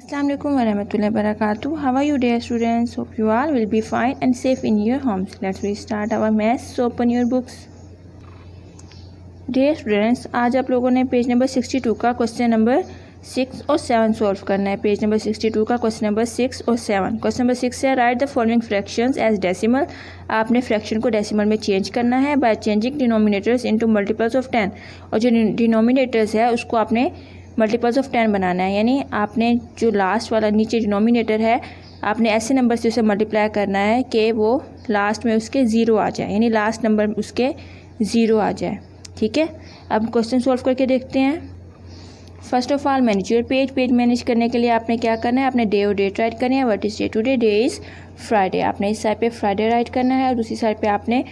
Assalamualaikum warahmatullahi wabarakatuh. How are you dear students? Hope you all will be fine and safe in your homes. Let's restart our maths. So open your books. Dear students, आज आप लोगों ने page number 62 का question number 6 और 7 solve करना है। Page number 62 का question number 6 और 7। क्वेश्चन नंबर 6 है write the following fractions as decimal. आपने फ्रैक्शन को डेसिमल में चेंज करना है by changing denominators into multiples of 10। और जो डिनोमिनेटर्स है उसको आपने मल्टीपल्स ऑफ 10 बनाना है, यानी आपने जो लास्ट वाला नीचे डिनोमिनेटर है आपने ऐसे नंबर से उसे मल्टीप्लाई करना है कि वो लास्ट में उसके 0 आ जाए, यानी लास्ट नंबर उसके 0 आ जाए। ठीक है, अब क्वेश्चन सॉल्व करके देखते हैं। First of all manage your page. Page manage करने के लिए आपने क्या करना है, आपने डे और डेट राइट करनी है। What is day today? Day is Friday. आपने इस साइड पे फ्राइडे राइट करना है और दूसरी साइड पे आपने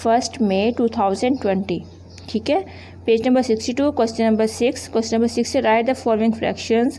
1 मई 2020। ठीक है, page number 62 question number 6। Question number 6 से write the following fractions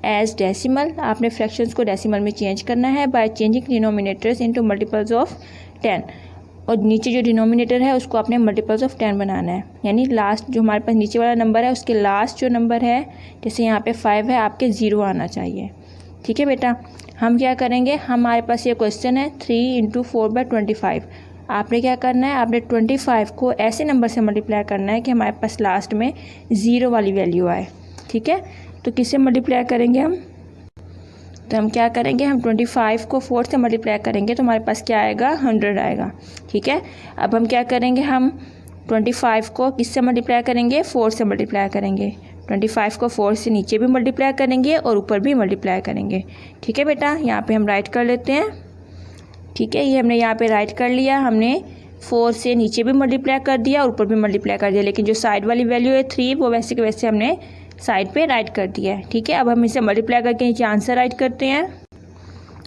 as decimal. आपने फ्रैक्शंस को डेसिमल में चेंज करना है by changing denominators into multiples of 10। और नीचे जो डिनोमिनेटर है उसको आपने मल्टीपल्स ऑफ 10 बनाना है, यानी लास्ट जो हमारे पास नीचे वाला नंबर है उसके लास्ट जो नंबर है, जैसे यहाँ पे 5 है, आपके 0 आना चाहिए। ठीक है बेटा, हम क्या करेंगे, हमारे पास ये क्वेश्चन है 3 × 4/25। आपने क्या करना है, आपने 25 को ऐसे नंबर से मल्टीप्लाई करना है कि हमारे पास लास्ट में 0 वाली वैल्यू आए। ठीक है, तो किससे मल्टीप्लाई करेंगे हम, तो हम क्या करेंगे, हम 25 को 4 से मल्टीप्लाई करेंगे तो हमारे पास क्या आएगा, 100 आएगा। ठीक है, अब हम क्या करेंगे, हम 25 को किससे मल्टीप्लाई करेंगे, 4 से मल्टीप्लाई करेंगे। 25 को 4 से नीचे भी मल्टीप्लाई करेंगे और ऊपर भी मल्टीप्लाई करेंगे। ठीक है बेटा, यहाँ पे हम राइट कर लेते हैं। ठीक है, ये हमने यहाँ पे राइट कर लिया, हमने 4 से नीचे भी मल्टीप्लाई कर दिया और ऊपर भी मल्टीप्लाई कर दिया, लेकिन जो साइड वाली वैल्यू है 3 वो वैसे के वैसे हमने साइड पे राइट कर दिया है। ठीक है, अब हम इसे मल्टीप्लाई करके नीचे आंसर राइट करते हैं।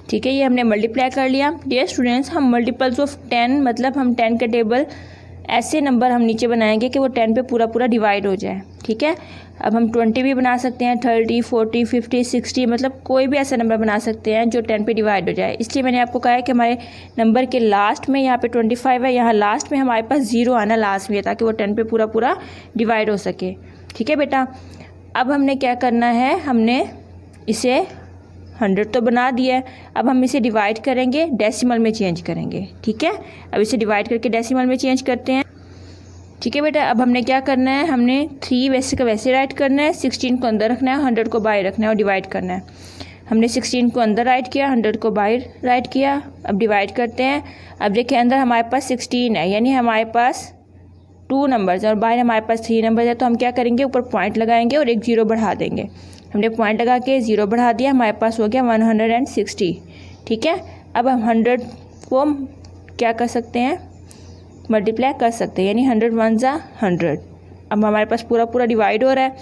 ठीक है, ये हमने मल्टीप्लाई कर लिया। डियर स्टूडेंट्स, हम मल्टीपल्स ऑफ 10 मतलब हम 10 का टेबल ऐसे नंबर हम नीचे बनाएंगे कि वो 10 पे पूरा पूरा डिवाइड हो जाए। ठीक है, अब हम 20 भी बना सकते हैं, 30, 40, 50, 60 मतलब कोई भी ऐसा नंबर बना सकते हैं जो 10 पे डिवाइड हो जाए। इसलिए मैंने आपको कहा है कि हमारे नंबर के लास्ट में यहाँ पे 25 है, यहाँ लास्ट में हमारे पास 0 आना लास्ट में, ताकि वो 10 पे पूरा पूरा डिवाइड हो सके। ठीक है बेटा, अब हमने क्या करना है, हमने इसे 100 तो बना दिया है, अब हम इसे डिवाइड करेंगे, डेसिमल में चेंज करेंगे। ठीक है, अब इसे डिवाइड करके डेसिमल में चेंज करते हैं। ठीक है बेटा, अब हमने क्या करना है, हमने 3 वैसे का वैसे राइट करना है, 16 को अंदर रखना है, 100 को बाहर रखना है और डिवाइड करना है। हमने 16 को अंदर राइट किया, 100 को बाहर राइट किया। अब डिवाइड करते हैं। अब देखिए अंदर हमारे पास 16 है, यानी हमारे पास 2 नंबर्स है और बाहर हमारे पास 3 नंबर है, तो हम क्या करेंगे, ऊपर पॉइंट लगाएंगे और एक 0 बढ़ा देंगे। हमने पॉइंट लगा के 0 बढ़ा दिया, हमारे पास हो गया 160। ठीक है, अब हम 100 को क्या कर सकते हैं, मल्टीप्लाई कर सकते हैं, यानी 100 1 × 100। अब हमारे पास पूरा पूरा डिवाइड हो रहा है,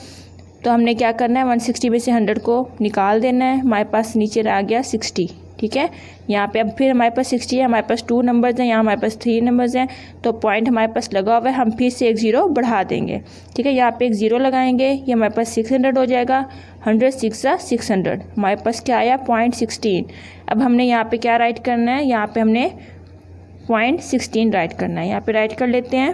तो हमने क्या करना है, 160 में से 100 को निकाल देना है, हमारे पास नीचे आ गया 60। ठीक है, यहाँ पे अब फिर हमारे पास 60 है, हमारे पास 2 नंबर्स हैं, यहाँ हमारे पास 3 नंबर्स हैं, तो पॉइंट हमारे पास लगा हुआ है, हम फिर से एक 0 बढ़ा देंगे। ठीक है, यहाँ पे एक 0 लगाएंगे, ये हमारे पास 600 हो जाएगा। 100 6 × 600, हमारे पास क्या आया, 0.16। अब हमने यहाँ पे क्या राइट करना है, यहाँ पे हमने 0.16 राइट करना है, यहाँ पे राइट कर लेते हैं।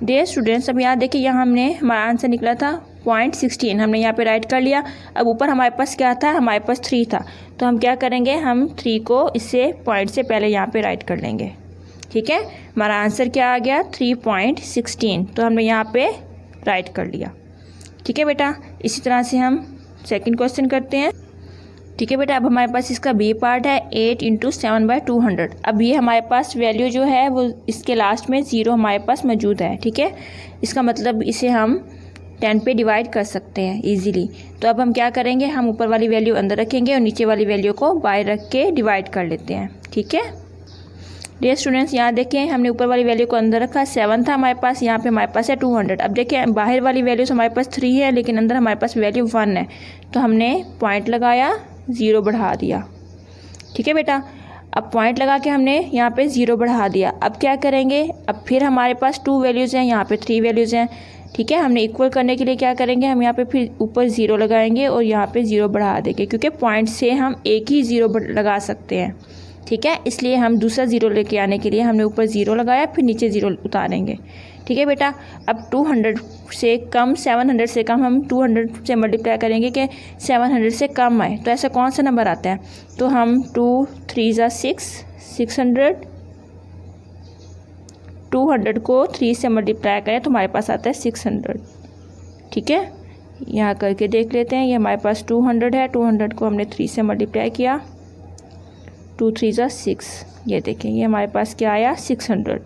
डियर स्टूडेंट्स, अब यहाँ देखिए, यहाँ हमने हमारा आंसर निकला था 0.16, हमने यहाँ पे राइट कर लिया। अब ऊपर हमारे पास क्या था, हमारे पास 3 था, तो हम क्या करेंगे, हम 3 को इससे पॉइंट से पहले यहाँ पे राइट कर लेंगे। ठीक है, हमारा आंसर क्या आ गया, 3.16, तो हमने यहाँ पे राइट कर लिया। ठीक है बेटा, इसी तरह से हम सेकेंड क्वेश्चन करते हैं। ठीक है बेटा, अब हमारे पास इसका बी पार्ट है 8 × 7/200। अब ये हमारे पास वैल्यू जो है वो इसके लास्ट में 0 हमारे पास मौजूद है। ठीक है, इसका मतलब इसे हम 10 पे डिवाइड कर सकते हैं इजीली। तो अब हम क्या करेंगे, हम ऊपर वाली वैल्यू अंदर रखेंगे और नीचे वाली वैल्यू को बाहर रख के डिवाइड कर लेते हैं। ठीक है डियर स्टूडेंट्स, यहाँ देखें, हमने ऊपर वाली वैल्यू को अंदर रखा, 7 था हमारे पास, यहाँ पे हमारे पास है 200। अब देखिए बाहर वाली वैल्यू हमारे पास 3 है, लेकिन अंदर हमारे पास वैल्यू 1 है, तो हमने पॉइंट लगाया, 0 बढ़ा दिया। ठीक है बेटा, अब पॉइंट लगा के हमने यहाँ पे 0 बढ़ा दिया। अब क्या करेंगे, अब फिर हमारे पास 2 वैल्यूज़ हैं, यहाँ पे 3 वैल्यूज़ हैं। ठीक है, हमने इक्वल करने के लिए क्या करेंगे, हम यहाँ पे फिर ऊपर 0 लगाएंगे और यहाँ पे 0 बढ़ा देंगे, क्योंकि पॉइंट से हम एक ही 0 लगा सकते हैं। ठीक है, इसलिए हम दूसरा 0 लेके आने के लिए हमने ऊपर 0 लगाया, फिर नीचे 0 उतारेंगे। ठीक है बेटा। अब 200 से कम, 700 से कम हम 200 से मल्टीप्लाई करेंगे कि 700 से कम आए, तो ऐसा कौन सा नंबर आता है? तो हम 2 3 ज़ा 6, 600, 200 को 3 से मल्टीप्लाई करें तो हमारे पास आता है 600। ठीक है, यहाँ करके देख लेते हैं। ये हमारे पास 200 है, 200 को हमने 3 से मल्टीप्लाई किया, 2 3 ज़ा 6, ये देखें ये हमारे पास क्या आया 600।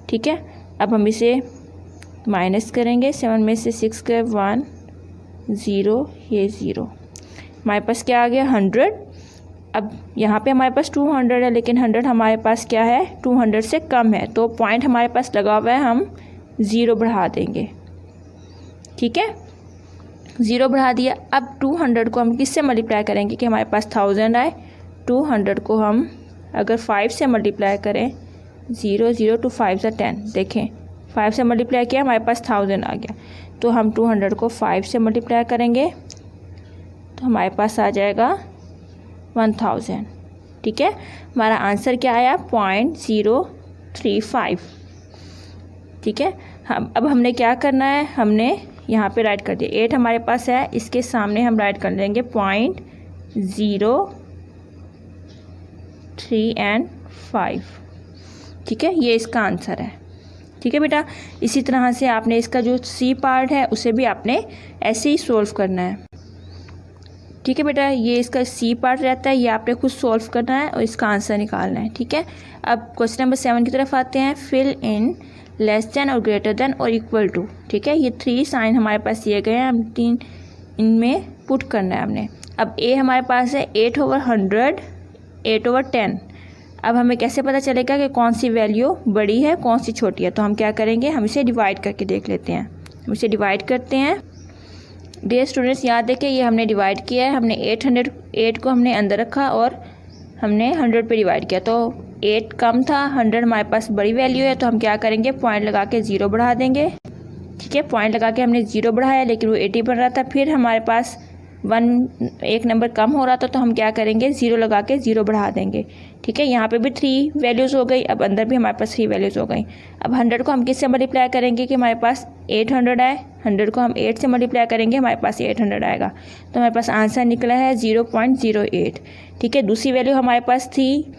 ठीक है, अब हम इसे माइनस करेंगे, 7 में से 6 गए 1 0, ये 0, हमारे पास क्या आ गया 100। अब यहाँ पे हमारे पास 200 है, लेकिन 100 हमारे पास क्या है 200 से कम है, तो पॉइंट हमारे पास लगा हुआ है, हम 0 बढ़ा देंगे। ठीक है, 0 बढ़ा दिया। अब 200 को हम किससे मल्टीप्लाई करेंगे कि हमारे पास 1000 आए? 200 को हम अगर 5 से मल्टीप्लाई करें, 0 0 2 5 ज़ा 10, देखें 5 से मल्टीप्लाई किया हमारे पास 1000 आ गया। तो हम 200 को 5 से मल्टीप्लाई करेंगे तो हमारे पास आ जाएगा 1000। ठीक है, हमारा आंसर क्या आया 0.035। ठीक है, अब हमने क्या करना है, हमने यहाँ पे राइट कर दिया, 8 हमारे पास है, इसके सामने हम राइट कर लेंगे 0.03 और 5। ठीक है, ये इसका आंसर है। ठीक है बेटा, इसी तरह से आपने इसका जो सी पार्ट है उसे भी आपने ऐसे ही सोल्व करना है। ठीक है बेटा, ये इसका सी पार्ट रहता है, ये आपने खुद सोल्व करना है और इसका आंसर निकालना है। ठीक है, अब क्वेश्चन नंबर 7 की तरफ आते हैं। फिल इन लेस देन और ग्रेटर देन और इक्वल टू। ठीक है, ये 3 साइन हमारे पास दिए गए हैं, हम 3 इनमें पुट करना है हमने। अब ए हमारे पास है 8/100, 8/10। अब हमें कैसे पता चलेगा कि कौन सी वैल्यू बड़ी है कौन सी छोटी है? तो हम क्या करेंगे, हम इसे डिवाइड करके देख लेते हैं। हम इसे डिवाइड करते हैं। डियर स्टूडेंट्स, याद है कि ये हमने डिवाइड किया है, हमने 8 को हमने अंदर रखा और हमने 100 पे डिवाइड किया, तो 8 कम था, 100 हमारे पास बड़ी वैल्यू है, तो हम क्या करेंगे, पॉइंट लगा के 0 बढ़ा देंगे। ठीक है, पॉइंट लगा के हमने 0 बढ़ाया, लेकिन वो 80 बन रहा था, फिर हमारे पास एक नंबर कम हो रहा था, तो हम क्या करेंगे 0 लगा के 0 बढ़ा देंगे। ठीक है, यहाँ पे भी 3 वैल्यूज़ हो गई, अब अंदर भी हमारे पास 3 वैल्यूज़ हो गई। अब 100 को हम किससे मल्टीप्लाई करेंगे कि हमारे पास 800 आए, 100 को हम 8 से मल्टीप्लाई करेंगे, हमारे पास 800 आएगा, तो हमारे पास आंसर निकला है 0.08। ठीक है, दूसरी वैल्यू हमारे पास थी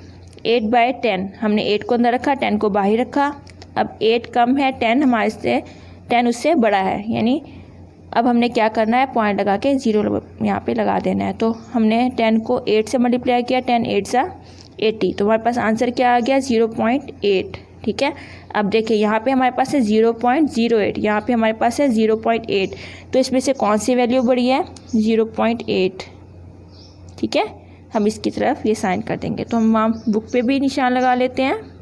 8/10, हमने 8 को अंदर रखा, 10 को बाहर रखा। अब 8 कम है, 10 हमारे से 10 उससे बड़ा है, यानी अब हमने क्या करना है, पॉइंट लगा के 0 यहाँ पे लगा देना है। तो हमने 10 को 8 से मल्टीप्लाई किया, 10 8 सा 80, तो हमारे पास आंसर क्या आ गया 0.8। ठीक है, अब देखिए यहाँ पे हमारे पास है 0.08, यहाँ पे हमारे पास है 0.8, तो इसमें से कौन सी वैल्यू बड़ी है 0.8। ठीक है, हम इसकी तरफ ये साइन कर देंगे, तो हम वहाँ बुक पे भी निशान लगा लेते हैं।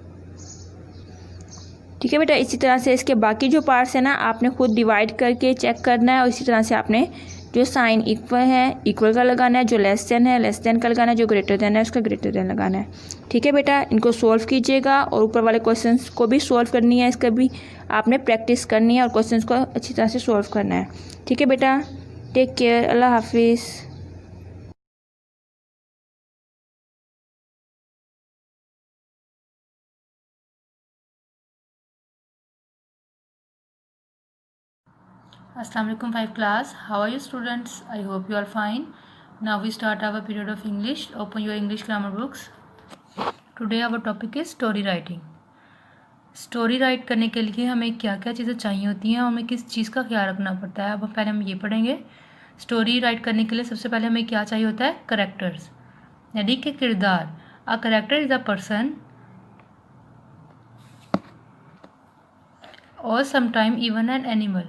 ठीक है बेटा, इसी तरह से इसके बाकी जो पार्ट्स हैं ना, आपने खुद डिवाइड करके चेक करना है, और इसी तरह से आपने जो साइन इक्वल है इक्वल का लगाना है, जो लेस देन है लेस देन का लगाना है, जो ग्रेटर देन है उसका ग्रेटर देन लगाना है। ठीक है बेटा, इनको सोल्व कीजिएगा और ऊपर वाले क्वेश्चंस को भी सोल्व करनी है, इसका भी आपने प्रैक्टिस करनी है और क्वेश्चंस को अच्छी तरह से सोल्व करना है। ठीक है बेटा, टेक केयर, अल्लाह हाफिज़। Assalamu alaikum 5 class. How are you students? I hope you are fine. Now we start our period of English. Open your English grammar books. Today our topic is story writing. Story right करने के लिए हमें क्या क्या चीज़ें चाहिए होती हैं और हमें किस चीज़ का ख्याल रखना पड़ता है। अब पहले हम ये पढ़ेंगे। स्टोरी राइट करने के लिए सबसे पहले हमें क्या चाहिए होता है, करेक्टर्स, यानी कि किरदार। A character is a person और sometime even an animal.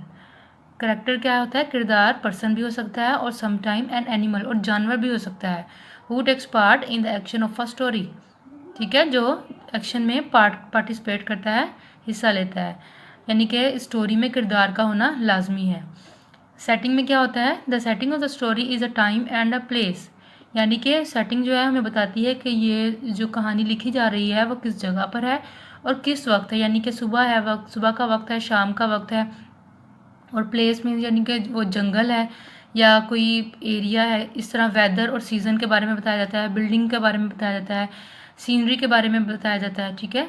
Character क्या होता है, किरदार, पर्सन भी हो सकता है और समटाइम एन एनिमल, और जानवर भी हो सकता है। Who takes part in the action of a story. ठीक है, जो एक्शन में पार्टिसिपेट करता है, हिस्सा लेता है, यानी कि स्टोरी में किरदार का होना लाजमी है। सेटिंग में क्या होता है, the setting of the story is a time and a place, यानी कि सेटिंग जो है हमें बताती है कि ये जो कहानी लिखी जा रही है वो किस जगह पर है और किस वक्त है, यानी कि सुबह है, वक्त सुबह का वक्त है, शाम का वक्त है। और प्लेस में यानी कि वो जंगल है या कोई एरिया है, इस तरह वेदर और सीज़न के बारे में बताया जाता है, बिल्डिंग के बारे में बताया जाता है, सीनरी के बारे में बताया जाता है। ठीक है,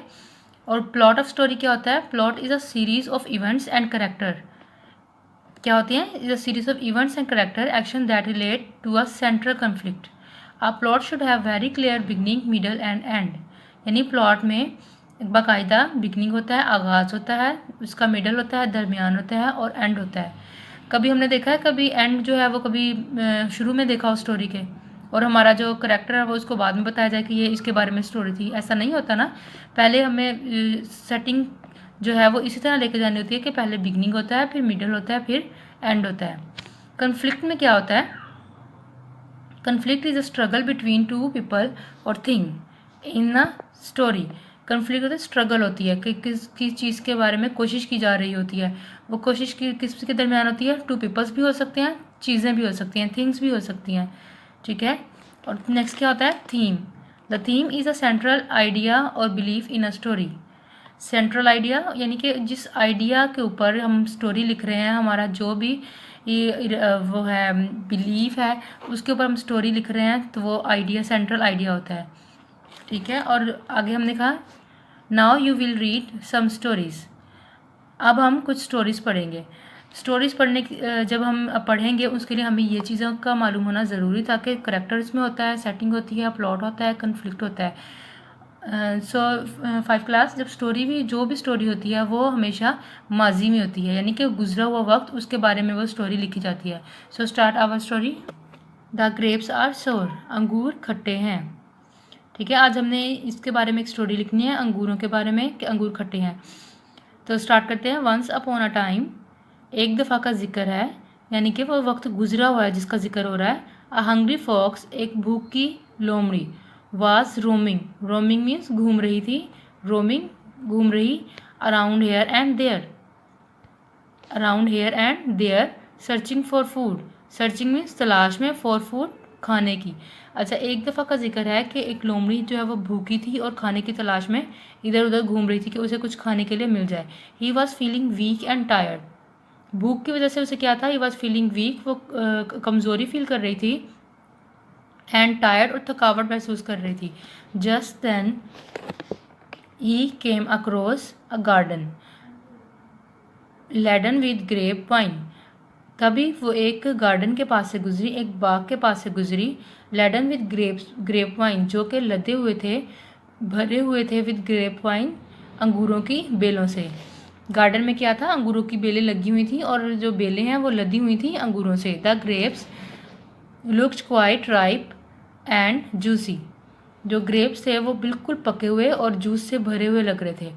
और प्लॉट ऑफ स्टोरी क्या होता है? Plot is a series of events and character. क्या होती हैं? Is a series of events and character action that relate to a central conflict. A plot should have very clear beginning, middle and end. यानी plot में एक बाकायदा beginning होता है, आगाज़ होता है, उसका मिडल होता है, दरमियान होता है और एंड होता है। कभी हमने देखा है कभी एंड जो है वो कभी शुरू में देखा हो स्टोरी के, और हमारा जो करेक्टर है वो उसको बाद में बताया जाए कि ये इसके बारे में स्टोरी थी? ऐसा नहीं होता ना। पहले हमें सेटिंग जो है वो इसी तरह लेके जानी होती है कि पहले बिगनिंग होता है, फिर मिडल होता है, फिर एंड होता है। कन्फ्लिक्ट में क्या होता है? Conflict is a struggle between two people or thing in a story. Conflict होता है, स्ट्रगल होती है कि किस चीज़ के बारे में कोशिश की जा रही होती है। वो कोशिश की किस के दरमियान होती है? टू पीपल्स भी हो सकते हैं, चीज़ें भी हो सकती हैं, थिंग्स भी हो सकती हैं। ठीक है। और नेक्स्ट क्या होता है? Theme. The theme is a central idea or belief in a story. Central idea यानी कि जिस आइडिया के ऊपर हम स्टोरी लिख रहे हैं, हमारा जो भी वो है बिलीफ है, उसके ऊपर हम स्टोरी लिख रहे हैं, तो वो आइडिया सेंट्रल आइडिया होता है। ठीक है। और आगे हमने कहा now you will read some stories. अब हम कुछ स्टोरीज़ पढ़ेंगे। स्टोरीज़ पढ़ने की जब हम पढ़ेंगे उसके लिए हमें ये चीज़ों का मालूम होना ज़रूरी, ताकि करेक्टर इसमें होता है, सेटिंग होती है, प्लॉट होता है, कन्फ्लिक्ट होता है। सो 5 क्लास जब स्टोरी भी जो भी स्टोरी होती है वो हमेशा माजी में होती है, यानी कि गुजरा हुआ वक्त उसके बारे में वो स्टोरी लिखी जाती है। So start our story. The grapes are sour. अंगूर खट्टे हैं। ठीक है। आज हमने इसके बारे में एक स्टोरी लिखनी है, अंगूरों के बारे में कि अंगूर खट्टे हैं। तो स्टार्ट करते हैं। वंस अपॉन अ टाइम, एक दफ़ा का जिक्र है, यानी कि वो वक्त गुजरा हुआ है जिसका जिक्र हो रहा है। अ हंग्री फॉक्स, एक भूखी लोमड़ी, वाज रोमिंग। रोमिंग मीन्स घूम रही थी, रोमिंग घूम रही, around here and there, around here and there, searching for food. Searching means तलाश में, फॉर फूड खाने की। अच्छा, एक दफ़ा का जिक्र है कि एक लोमड़ी जो है वो भूखी थी और खाने की तलाश में इधर उधर घूम रही थी कि उसे कुछ खाने के लिए मिल जाए। He was feeling weak and tired. भूख की वजह से उसे क्या था? ही वॉज फीलिंग वीक, वो कमज़ोरी फील कर रही थी, एंड टायर्ड, और थकावट महसूस कर रही थी। Just then he came across a garden laden with grape vine. तभी वो एक गार्डन के पास से गुजरी, एक बाग के पास से गुजरी, लेडन विद ग्रेप वाइन, जो कि लदे हुए थे, भरे हुए थे, विद ग्रेप वाइन, अंगूरों की बेलों से। गार्डन में क्या था? अंगूरों की बेलें लगी हुई थी, और जो बेलें हैं वो लदी हुई थी अंगूरों से। The grapes looked quite ripe and juicy. जो ग्रेप्स थे वो बिल्कुल पके हुए और जूस से भरे हुए लग रहे थे।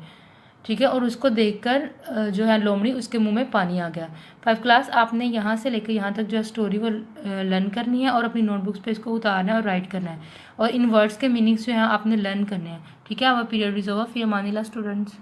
ठीक है। और उसको देखकर जो है लोमड़ी, उसके मुंह में पानी आ गया। 5 क्लास आपने यहाँ से लेकर यहाँ तक जो है स्टोरी वो लर्न करनी है, और अपनी नोटबुक्स पे इसको उतारना है और राइट करना है, और इन वर्ड्स के मीनिंग्स जो हैं आपने लर्न करने हैं। ठीक है। Our period is over. फिर अमानिल्लाह स्टूडेंट्स।